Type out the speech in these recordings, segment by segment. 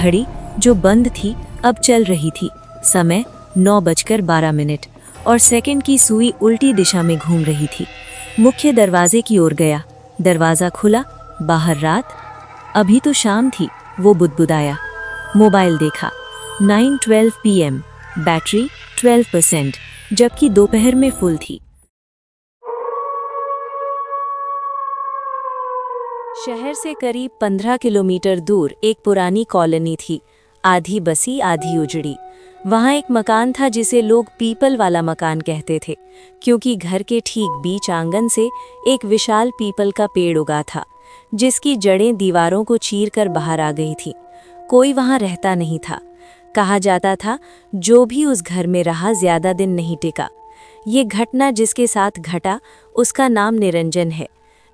घड़ी जो बंद थी अब चल रही थी। समय 9:12 और सेकंड की सुई उल्टी दिशा में घूम रही थी। मुख्य दरवाजे की ओर गया। दरवाज़ा खुला, बाहर रात। अभी तो शाम थी, वो बुदबुदाया। मोबाइल देखा, 9:12 PM, बैटरी 12%, जबकि दोपहर में फुल थी। शहर से करीब 15 किलोमीटर दूर एक पुरानी कॉलोनी थी, आधी बसी आधी उजड़ी। वहाँ एक मकान था जिसे लोग पीपल वाला मकान कहते थे, क्योंकि घर के ठीक बीच आंगन से एक विशाल पीपल का पेड़ उगा था, जिसकी जड़ें दीवारों को चीरकर बाहर आ गई थी। कोई वहाँ रहता नहीं था। कहा जाता था जो भी उस घर में रहा ज्यादा दिन नहीं टिका। ये घटना जिसके साथ घटा उसका नाम निरंजन है।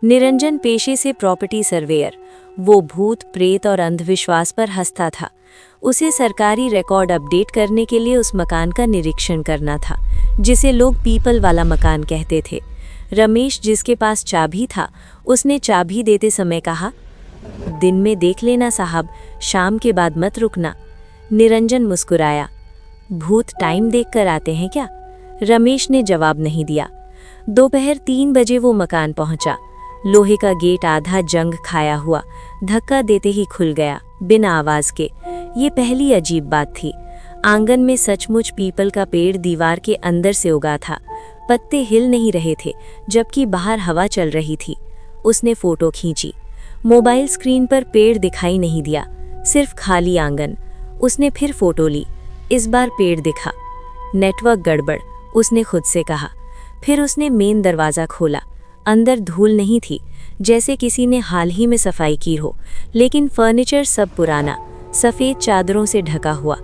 निरंजन पेशे से प्रॉपर्टी सर्वेयर। वो भूत प्रेत और अंधविश्वास पर हंसता था। उसे सरकारी रिकॉर्ड अपडेट करने के लिए उस मकान का निरीक्षण करना था, जिसे लोग पीपल वाला मकान कहते थे। रमेश, जिसके पास चाबी था, उसने चाबी देते समय कहा, दिन में देख लेना साहब, शाम के बाद मत रुकना। निरंजन मुस्कुराया। भूत टाइम देखकर आते हैं क्या? रमेश ने जवाब नहीं दिया। दोपहर 3 बजे वो मकान पहुंचा। लोहे का गेट आधा जंग खाया हुआ धक्का देते ही खुल गया, बिना आवाज के। ये पहली अजीब बात थी। आंगन में सचमुच पीपल का पेड़ दीवार के अंदर से उगा था। पत्ते हिल नहीं रहे थे, जबकि बाहर हवा चल रही थी। उसने फोटो खींची। मोबाइल स्क्रीन पर पेड़ दिखाई नहीं दिया, सिर्फ खाली आंगन। उसने फिर फोटो ली। इस बार पेड़ दिखा। नेटवर्क गड़बड़, उसने खुद से कहा। फिर उसने मेन दरवाज़ा खोला। अंदर धूल नहीं थी, जैसे किसी ने हाल ही में सफाई की हो, लेकिन फर्नीचर सब पुराना, सफ़ेद चादरों से ढका हुआ।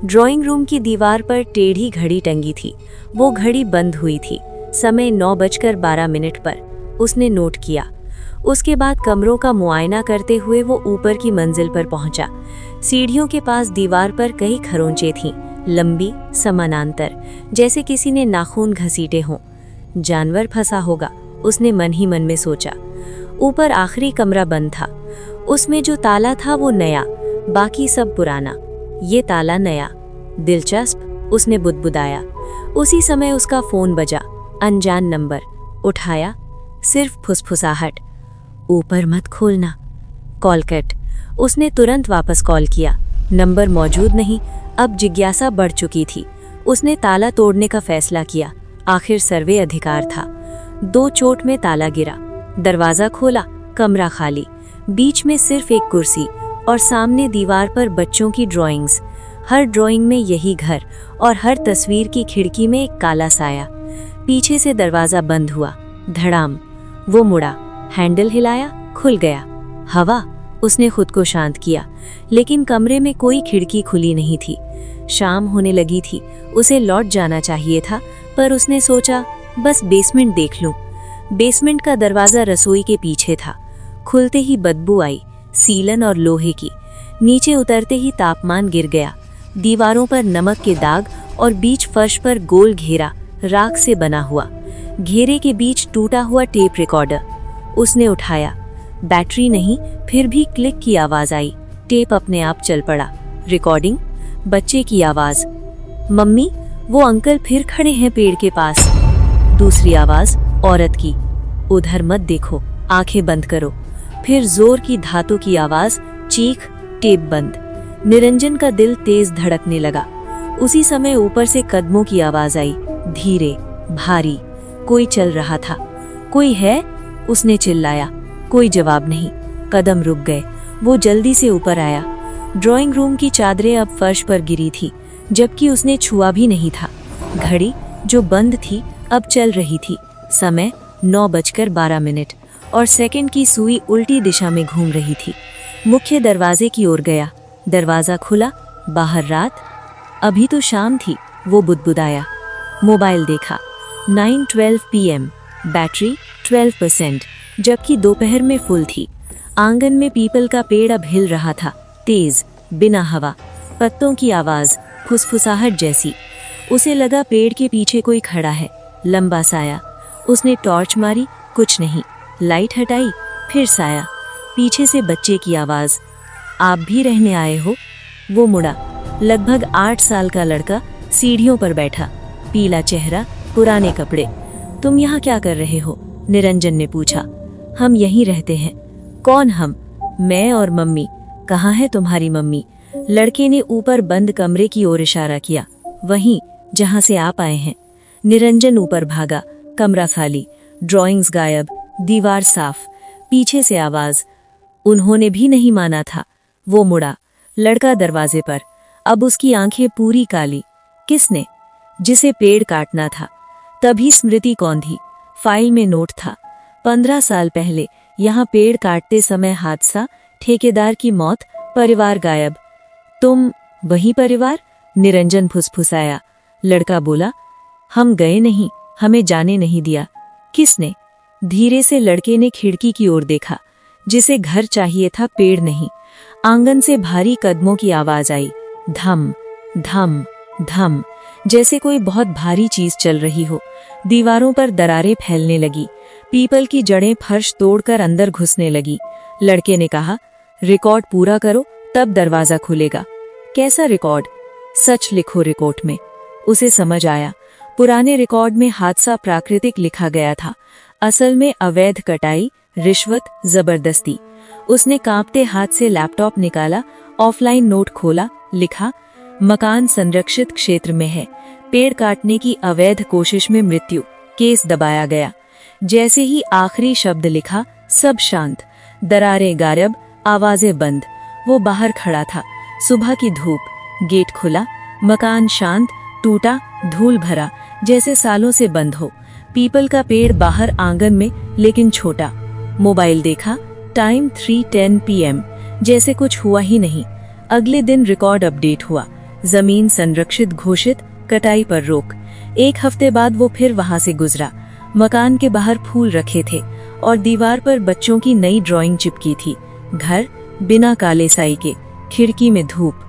ड्राइंग रूम की दीवार पर टेढ़ी घड़ी टंगी थी। वो घड़ी बंद हुई थी, समय 9:12 पर। उसने नोट किया। उसके बाद कमरों का मुआयना करते हुए वो ऊपर की मंजिल पर पहुंचा। सीढ़ियों के पास दीवार पर कई खरोंचें थीं, लंबी, समानांतर, जैसे किसी ने नाखून घसीटे हों। जानवर फंसा होगा, उसने मन ही मन में सोचा। ऊपर आखिरी कमरा बंद था। उसमें जो ताला था वो नया, बाकी सब पुराना। ये ताला नया। दिलचस्प, उसने बुदबुदाया। उसी समय उसका फोन बजा। अनजान नंबर। उठाया। सिर्फ फुसफुसाहट, ऊपर मत खोलना। Call cut. उसने तुरंत वापस कॉल किया। नंबर मौजूद नहीं। अब जिज्ञासा बढ़ चुकी थी। उसने ताला तोड़ने का फैसला किया। आखिर सर्वे अधिकार था। 2 चोट में ताला गिरा। दरवाज़ा खोला, कमरा खाली। बीच में सिर्फ एक कुर्सी और सामने दीवार पर बच्चों की ड्राइंग्स। हर ड्राइंग में यही घर और हर तस्वीर की खिड़की में एक काला साया। पीछे से दरवाज़ा बंद हुआ। धड़ाम। वो मुड़ा, हैंडल हिलाया, खुल गया। हवा। उसने खुद को शांत किया, लेकिन कमरे में कोई खिड़की खुली नहीं थी। शाम होने लगी थी। उसे लौट जाना चाहिए था, पर उसने सोचा बस बेसमेंट देख लूं। बेसमेंट का दरवाज़ा रसोई के पीछे था। खुलते ही बदबू आई, सीलन और लोहे की। नीचे उतरते ही तापमान गिर गया। दीवारों पर नमक के दाग और बीच फर्श पर गोल घेरा, राख से बना हुआ। घेरे के बीच टूटा हुआ टेप रिकॉर्डर। उसने उठाया। बैटरी नहीं, फिर भी क्लिक की आवाज़ आई। टेप अपने आप चल पड़ा। रिकॉर्डिंग। बच्चे की आवाज़। मम्मी, वो अंकल फिर खड़े हैं पेड़ के पास। दूसरी आवाज़, औरत की। उधर मत देखो, आंखें बंद करो। फिर जोर की धातु की आवाज़, चीख। टेप बंद। निरंजन का दिल तेज धड़कने लगा। उसी समय ऊपर से कदमों की आवाज़ आई, धीरे, भारी। कोई चल रहा था। कोई है? उसने चिल्लाया। कोई जवाब नहीं। कदम रुक गए। वो जल्दी से ऊपर आया। ड्राइंग रूम की चादरें अब फर्श पर गिरी थी, जबकि उसने छुआ भी नहीं था। घड़ी जो बंद थी अब चल रही थी। समय 9:12 और सेकंड की सुई उल्टी दिशा में घूम रही थी। मुख्य दरवाजे की ओर गया। दरवाज़ा खुला, बाहर रात। अभी तो शाम थी, वो बुदबुदाया। मोबाइल देखा, 9:12 PM, बैटरी 12%, जबकि दोपहर में फुल थी। आंगन में पीपल का पेड़ अब हिल रहा था, तेज, बिना हवा। पत्तों की आवाज़, फुसफुसाहट जैसी। उसे लगा पेड़ के पीछे कोई खड़ा है, लंबा साया। उसने टॉर्च मारी, कुछ नहीं। लाइट हटाई, फिर साया। पीछे से बच्चे की आवाज़, आप भी रहने आए हो? वो मुड़ा। लगभग 8 साल का लड़का सीढ़ियों पर बैठा, पीला चेहरा, पुराने कपड़े। तुम यहाँ क्या कर रहे हो? निरंजन ने पूछा। हम यहीं रहते हैं। कौन हम? मैं और मम्मी। कहाँ है तुम्हारी मम्मी? लड़के ने ऊपर बंद कमरे की ओर इशारा किया। वहीं जहां से आप आए हैं। निरंजन ऊपर भागा। कमरा खाली, ड्राइंग्स गायब, दीवार साफ, पीछे से आवाज। उन्होंने भी नहीं माना था। वो मुड़ा, लड़का दरवाजे पर। अब उसकी आंखें पूरी काली। किसने? जिसे पेड़ काटना था। तभी स्मृति कौन थी? फाइल में नोट था। 15 साल पहले यहाँ पेड़ काटते समय हादसा, ठेकेदार की मौत, परिवार गायब। तुम वही परिवार? निरंजन फुसफुसाया। लड़का बोला, हम गए नहीं, हमें जाने नहीं दिया। किसने? धीरे से लड़के ने खिड़की की ओर देखा। जिसे घर चाहिए था, पेड़ नहीं। आंगन से भारी कदमों की आवाज आई। धम धम धम, जैसे कोई बहुत भारी चीज चल रही हो। दीवारों पर दरारें फैलने लगी। पीपल की जड़ें फर्श तोड़कर अंदर घुसने लगी। लड़के ने कहा, रिकॉर्ड पूरा करो, तब दरवाजा खुलेगा। कैसा रिकॉर्ड? सच लिखो रिकॉर्ड में। उसे समझ आया। पुराने रिकॉर्ड में हादसा प्राकृतिक लिखा गया था, असल में अवैध कटाई, रिश्वत, जबरदस्ती। उसने कांपते हाथ से लैपटॉप निकाला, ऑफलाइन नोट खोला, लिखा, मकान संरक्षित क्षेत्र में है, पेड़ काटने की अवैध कोशिश में मृत्यु, केस दबाया गया। जैसे ही आखिरी शब्द लिखा, सब शांत, दरारें गायब, आवाजें बंद। वो बाहर खड़ा था, सुबह की धूप, गेट खुला, मकान शांत, टूटा, धूल भरा, जैसे सालों से बंद हो। पीपल का पेड़ बाहर आंगन में, लेकिन छोटा। मोबाइल देखा, टाइम 3:10 PM, जैसे कुछ हुआ ही नहीं। अगले दिन रिकॉर्ड अपडेट हुआ, जमीन संरक्षित घोषित, कटाई पर रोक। 1 हफ्ते बाद वो फिर वहां से गुजरा। मकान के बाहर फूल रखे थे और दीवार पर बच्चों की नई ड्राइंग चिपकी थी। घर बिना काले साई के, खिड़की में धूप।